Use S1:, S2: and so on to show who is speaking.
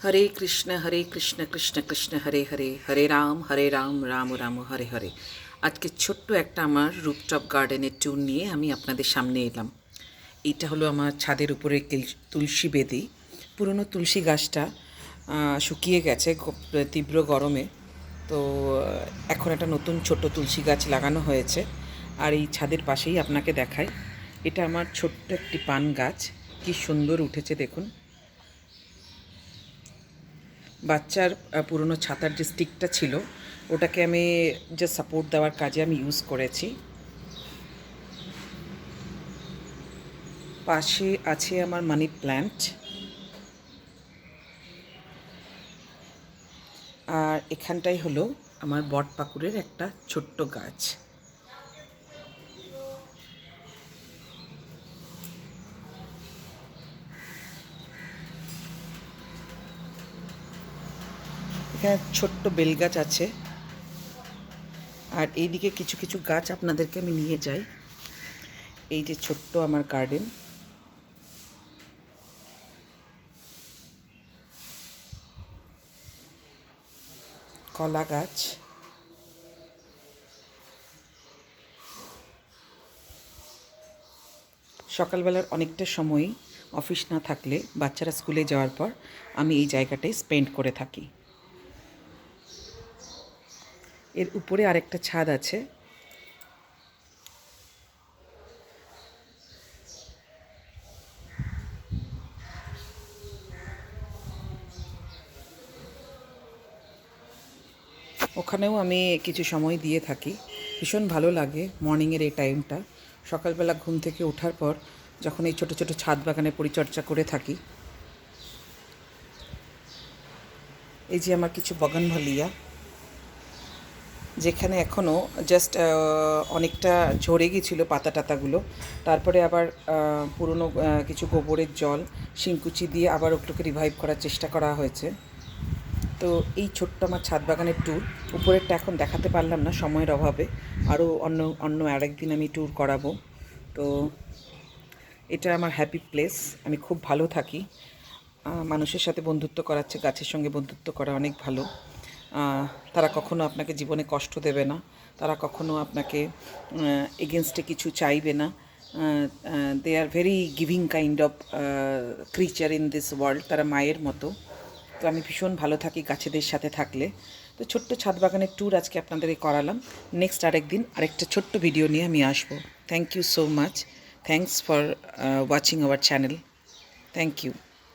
S1: হরে কৃষ্ণ কৃষ্ণ কৃষ্ণ হরে হরে হরে রাম রাম রাম হরে হরে। আজকে ছোট্ট একটা আমার রুপটপ গার্ডেনের ট্যুর নিয়ে আমি আপনাদের সামনে এলাম। এইটা হলো আমার ছাদের উপরে তুলসী বেদি। পুরনো তুলসী গাছটা শুকিয়ে গেছে তীব্র গরমে। তো এখন একটা নতুন ছোট তুলসী গাছ লাগানো হয়েছে। আর এই ছাদের পাশেই আপনাকে দেখাই, এটা আমার ছোট্ট একটি পান গাছ। কি সুন্দর উঠেছে দেখুন। বাচ্চার পুরনো ছাতার যে স্টিকটা ছিল, ওটাকে আমি যে সাপোর্ট দেওয়ার কাজে আমি ইউজ করেছি। পাশে আছে আমার মানি প্ল্যান্ট, আর এখানটাই হলো আমার বটপাকুড়ের একটা ছোট্ট গাছ। এখানে ছোট্ট বেলগাছ আছে। আর এইদিকে কিছু কিছু গাছ আপনাদেরকে আমি নিয়ে যাই। এই যে ছোট্ট আমার গার্ডেন, কলা গাছ, সকালবেলার অনেকটা সময়ই অফিস না থাকলে বাচ্চারা স্কুলে যাওয়ার পর আমি এই জায়গাটায় স্পেন্ড করে থাকি। এর উপরে আরেকটা ছাদ আছে। ওখানেও আমি কিছু সময় দিয়ে থাকি। ভীষণ ভালো লাগে মর্নিংয়ের এই টাইমটা। সকালবেলা ঘুম থেকে ওঠার পর যখন এই ছোটো ছোটো ছাদ বাগানে পরিচর্যা করে থাকি। এই যে আমার কিছু বগানভালিয়া, যেখানে এখনও জাস্ট অনেকটা ঝরে গিয়েছিলো পাতা টাতাগুলো। তারপরে আবার পুরনো কিছু গোবরের জল, শিংকুচি দিয়ে আবার ওগুলোকে রিভাইভ করার চেষ্টা করা হয়েছে। তো এই ছোট্ট আমার ছাদ বাগানের ট্যুর। উপরেরটা এখন দেখাতে পারলাম না সময়ের অভাবে, আরও অন্য আরেকদিন আমি ট্যুর করাবো। তো এটা আমার হ্যাপি প্লেস, আমি খুব ভালো থাকি। মানুষের সাথে বন্ধুত্ব করাচ্ছে, গাছের সঙ্গে বন্ধুত্ব করা অনেক ভালো। তারা কখনো আপনাকে জীবনে কষ্ট দেবে না, তারা কখনো আপনাকে এগেনস্টে কিছু চাইবে না। They are very giving kind of creature in this world. তারা মায়ের মতো। তো আমি ভীষণ ভালো থাকি গাছেদের সাথে থাকলে। তো ছোট্ট ছাদ বাগানের ট্যুর আজকে আপনাদেরকে করালাম। নেক্সট আরেকদিন আরেকটা ছোট্ট ভিডিও নিয়ে আমি আসবো। Thank you so much. Thanks for watching our channel. Thank you.